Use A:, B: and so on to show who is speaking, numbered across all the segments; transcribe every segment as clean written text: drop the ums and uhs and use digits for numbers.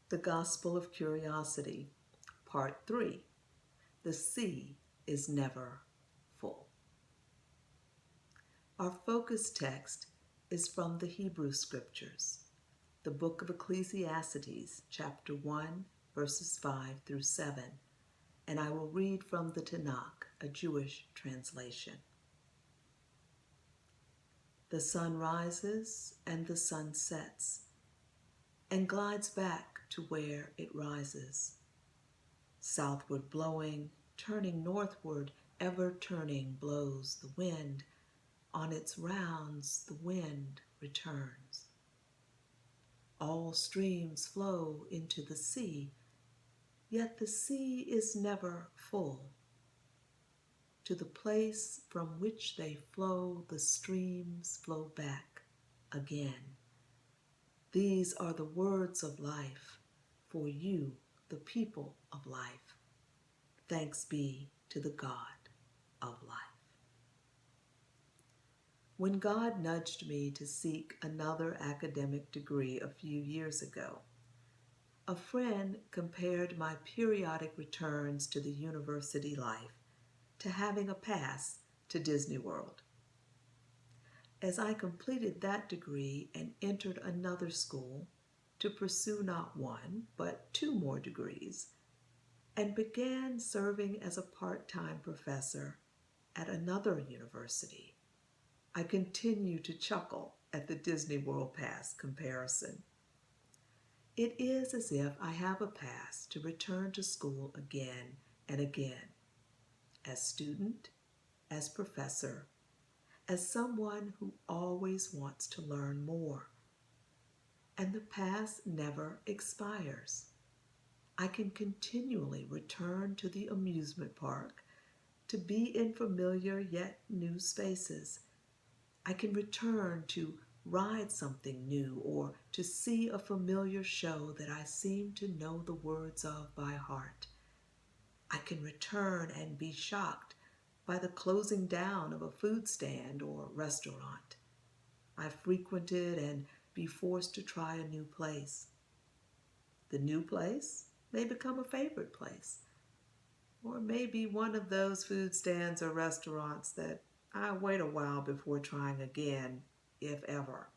A: The Gospel of Curiosity, Part 3. The sea is never full. Our focus text is from the Hebrew Scriptures, the book of Ecclesiastes, chapter 1, verses 5 through 7, and I will read from the Tanakh, a Jewish translation. The sun rises and the sun sets, and glides back to where it rises. Southward blowing, turning northward, ever turning blows the wind. On its rounds the wind returns. All streams flow into the sea, yet the sea is never full. To the place from which they flow, the streams flow back again. These are the words of life for you, the people of life. Thanks be to the God of life. When God nudged me to seek another academic degree a few years ago, a friend compared my periodic returns to the university life to having a pass to Disney World. As I completed that degree and entered another school to pursue not one, but 2 more degrees, and began serving as a part-time professor at another university, I continue to chuckle at the Disney World Pass comparison. It is as if I have a pass to return to school again and again, as student, as professor, as someone who always wants to learn more. And the pass never expires. I can continually return to the amusement park to be in familiar yet new spaces. I can return to ride something new or to see a familiar show that I seem to know the words of by heart. I can return and be shocked by the closing down of a food stand or restaurant I frequented and be forced to try a new place. The new place may become a favorite place, or maybe one of those food stands or restaurants that I wait a while before trying again, if ever.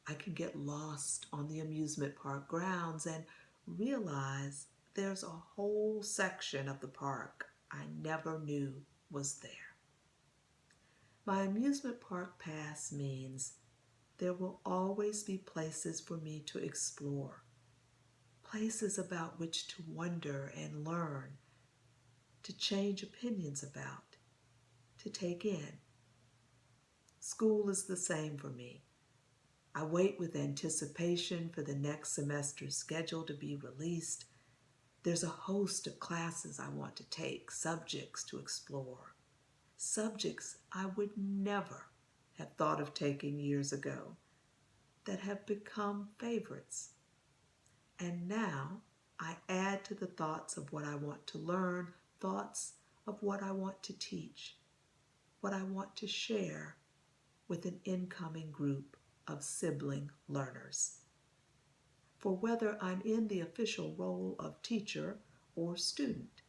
A: I can get lost on the amusement park grounds and realize there's a whole section of the park I never knew was there. My amusement park pass means there will always be places for me to explore, places about which to wonder and learn, to change opinions about, to take in. School is the same for me. I wait with anticipation for the next semester's schedule to be released. There's a host of classes I want to take, subjects to explore, subjects I would never have thought of taking years ago that have become favorites. And now I add to the thoughts of what I want to learn, thoughts of what I want to teach, what I want to share with an incoming group of sibling learners. For whether I'm in the official role of teacher or student,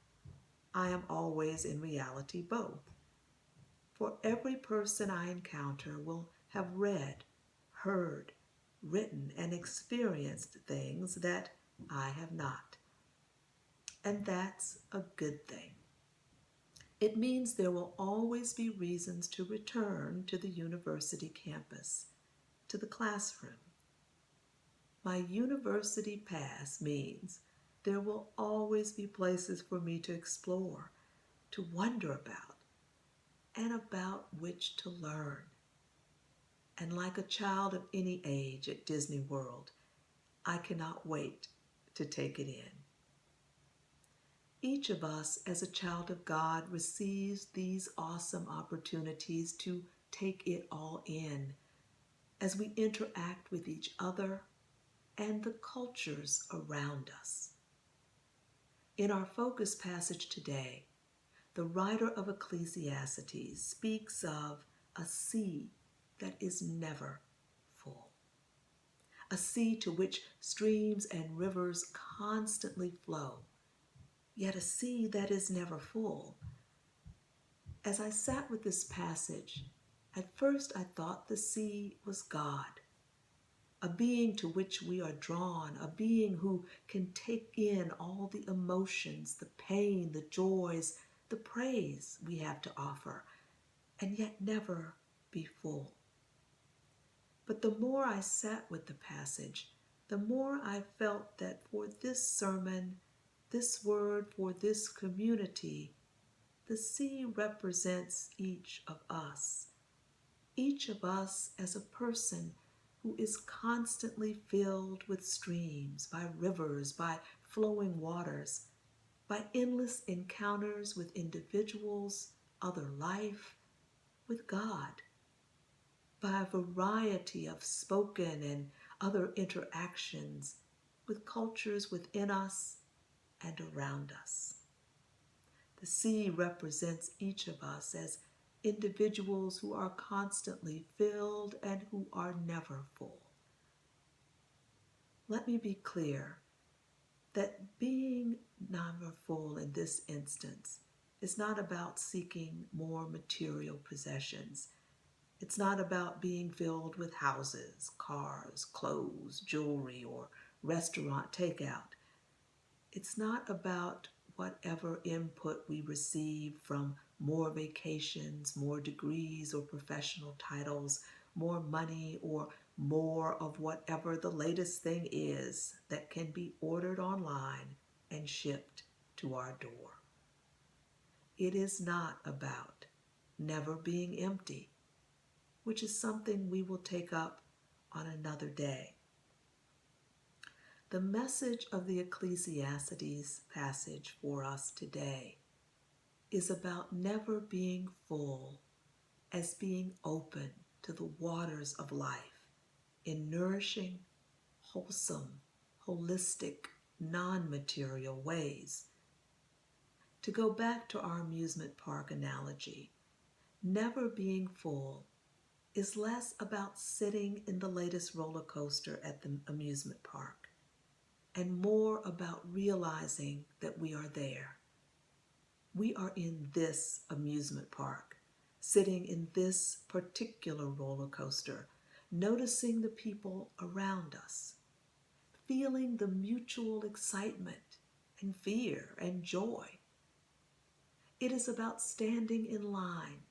A: I am always in reality both. For every person I encounter will have read, heard, written, and experienced things that I have not. And that's a good thing. It means there will always be reasons to return to the university campus, to the classroom. My university pass means there will always be places for me to explore, to wonder about, and about which to learn. And like a child of any age at Disney World, I cannot wait to take it in. Each of us as a child of God receives these awesome opportunities to take it all in as we interact with each other and the cultures around us. In our focus passage today, the writer of Ecclesiastes speaks of a sea that is never full. a sea to which streams and rivers constantly flow, yet a sea that is never full. As I sat with this passage, at first I thought the sea was God, a being to which we are drawn, a being who can take in all the emotions, the pain, the joys, the praise we have to offer, and yet never be full. But the more I sat with the passage, the more I felt that for this sermon, this word for this community, the sea represents each of us as a person who is constantly filled with streams, by rivers, by flowing waters, by endless encounters with individuals, other life, with God, by a variety of spoken and other interactions with cultures within us and around us. The sea represents each of us as individuals who are constantly filled and who are never full. Let me be clear that being never full in this instance is not about seeking more material possessions. It's not about being filled with houses, cars, clothes, jewelry, or restaurant takeout. It's not about whatever input we receive from more vacations, more degrees or professional titles, more money, or more of whatever the latest thing is that can be ordered online and shipped to our door. It is not about never being empty, which is something we will take up on another day. The message of the Ecclesiastes passage for us today is about never being full, as being open to the waters of life in nourishing, wholesome, holistic, non-material ways. To go back to our amusement park analogy, never being full is less about sitting in the latest roller coaster at the amusement park and more about realizing that we are there. We are in this amusement park, sitting in this particular roller coaster, noticing the people around us, feeling the mutual excitement and fear and joy. It is about standing in line,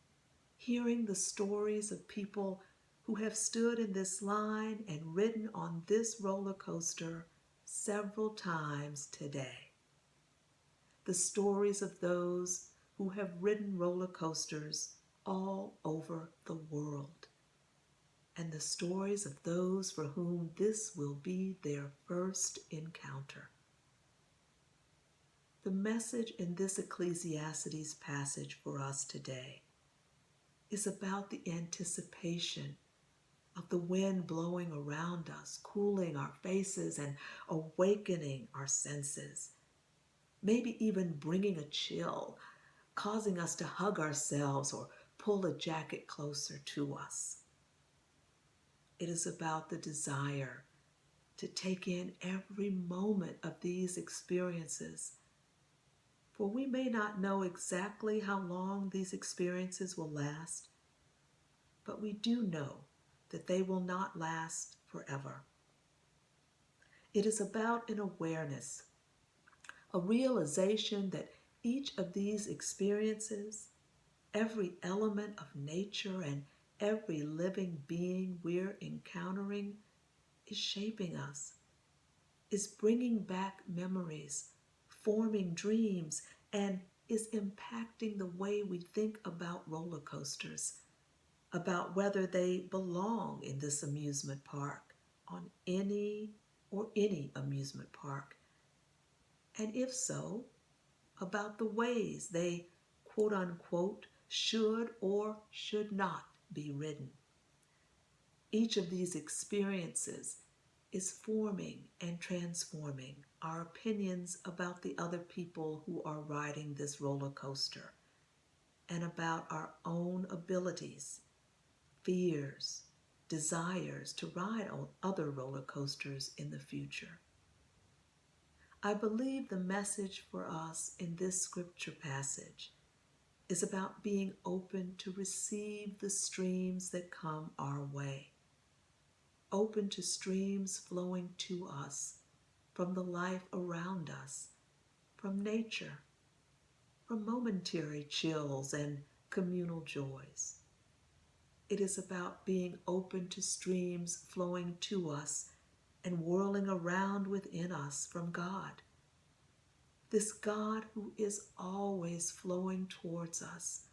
A: hearing the stories of people who have stood in this line and ridden on this roller coaster several times today. The stories of those who have ridden roller coasters all over the world, and the stories of those for whom this will be their first encounter. The message in this Ecclesiastes passage for us today is about the anticipation of the wind blowing around us, cooling our faces and awakening our senses, maybe even bringing a chill, causing us to hug ourselves or pull a jacket closer to us. It is about the desire to take in every moment of these experiences, for we may not know exactly how long these experiences will last, but we do know that they will not last forever. It is about an awareness, a realization that each of these experiences, every element of nature and every living being we're encountering is shaping us, is bringing back memories, forming dreams, and is impacting the way we think about roller coasters, about whether they belong in this amusement park, on any amusement park, and if so, about the ways they quote unquote should or should not be ridden. Each of these experiences is forming and transforming our opinions about the other people who are riding this roller coaster and about our own abilities, fears, desires to ride on other roller coasters in the future. I believe the message for us in this scripture passage is about being open to receive the streams that come our way, open to streams flowing to us from the life around us, from nature, from momentary chills and communal joys. It is about being open to streams flowing to us and whirling around within us from God. This God who is always flowing towards us,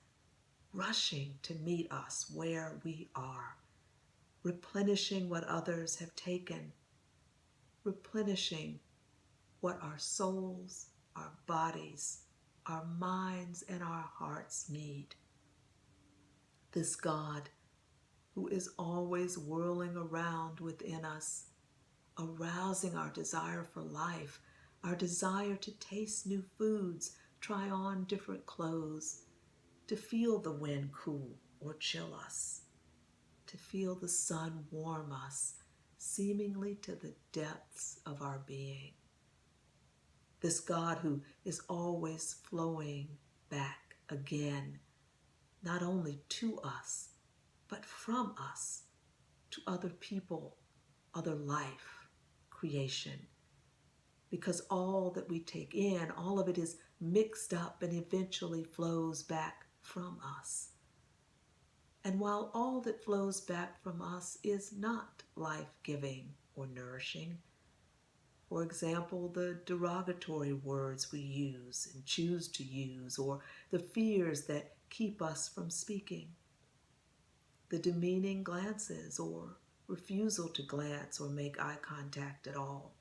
A: rushing to meet us where we are, replenishing what others have taken, replenishing what our souls, our bodies, our minds, and our hearts need. This God who is always whirling around within us, arousing our desire for life, our desire to taste new foods, try on different clothes, to feel the wind cool or chill us, to feel the sun warm us, seemingly to the depths of our being. This God who is always flowing back again, not only to us, but from us, to other people, other life, creation. Because all that we take in, all of it is mixed up and eventually flows back from us. And while all that flows back from us is not life-giving or nourishing, for example, the derogatory words we use and choose to use, or the fears that keep us from speaking, the demeaning glances or refusal to glance or make eye contact at all,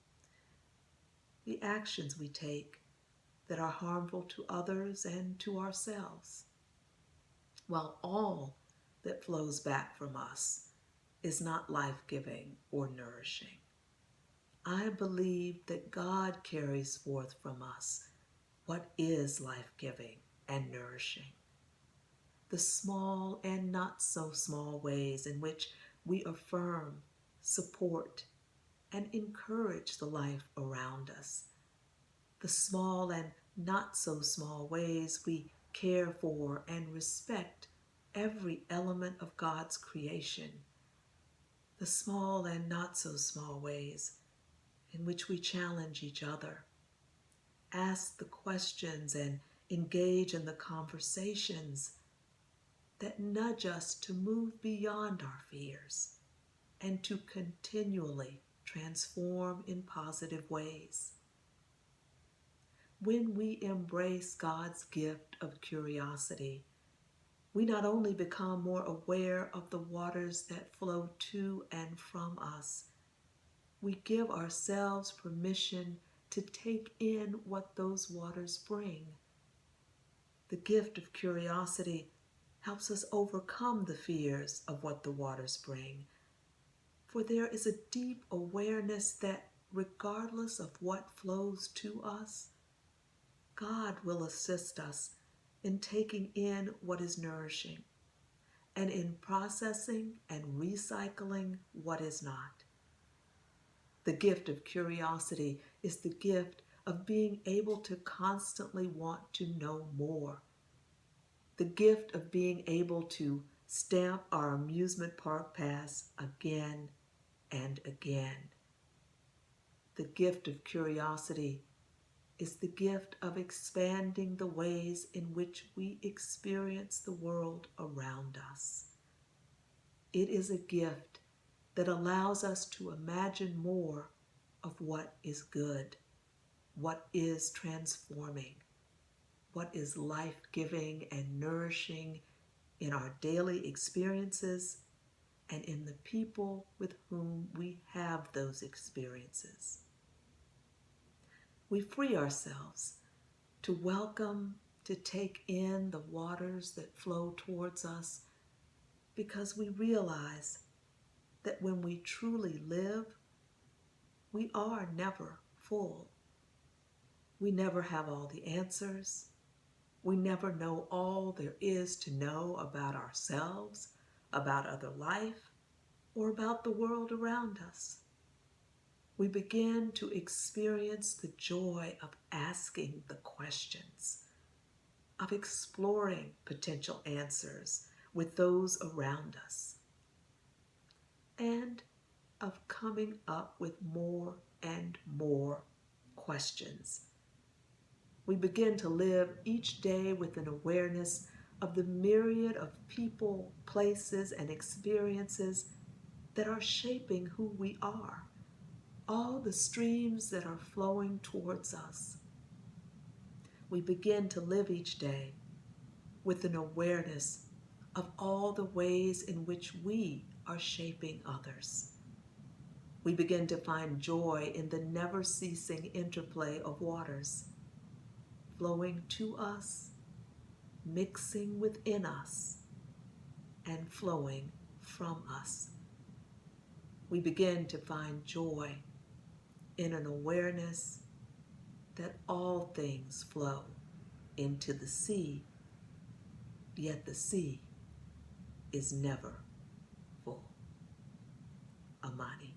A: the actions we take that are harmful to others and to ourselves. While all that flows back from us is not life-giving or nourishing, I believe that God carries forth from us what is life-giving and nourishing. The small and not so small ways in which we affirm, support, and encourage the life around us. The small and not so small ways we care for and respect every element of God's creation. The small and not so small ways in which we challenge each other, ask the questions and engage in the conversations that nudge us to move beyond our fears and to continually transform in positive ways. When we embrace God's gift of curiosity, we not only become more aware of the waters that flow to and from us, we give ourselves permission to take in what those waters bring. The gift of curiosity helps us overcome the fears of what the waters bring, for there is a deep awareness that regardless of what flows to us, God will assist us in taking in what is nourishing and in processing and recycling what is not. The gift of curiosity is the gift of being able to constantly want to know more. The gift of being able to stamp our amusement park pass again and again. The gift of curiosity is the gift of expanding the ways in which we experience the world around us. It is a gift that allows us to imagine more of what is good, what is transforming, what is life-giving and nourishing in our daily experiences and in the people with whom we have those experiences. We free ourselves to welcome, to take in the waters that flow towards us, because we realize that when we truly live, we are never full. We never have all the answers. We never know all there is to know about ourselves, about other life, or about the world around us. We begin to experience the joy of asking the questions, of exploring potential answers with those around us, and of coming up with more and more questions. We begin to live each day with an awareness of the myriad of people, places, and experiences that are shaping who we are, all the streams that are flowing towards us. We begin to live each day with an awareness of all the ways in which we are shaping others. We begin to find joy in the never-ceasing interplay of waters, flowing to us, mixing within us, and flowing from us. We begin to find joy in an awareness that all things flow into the sea, yet the sea is never full. Amani.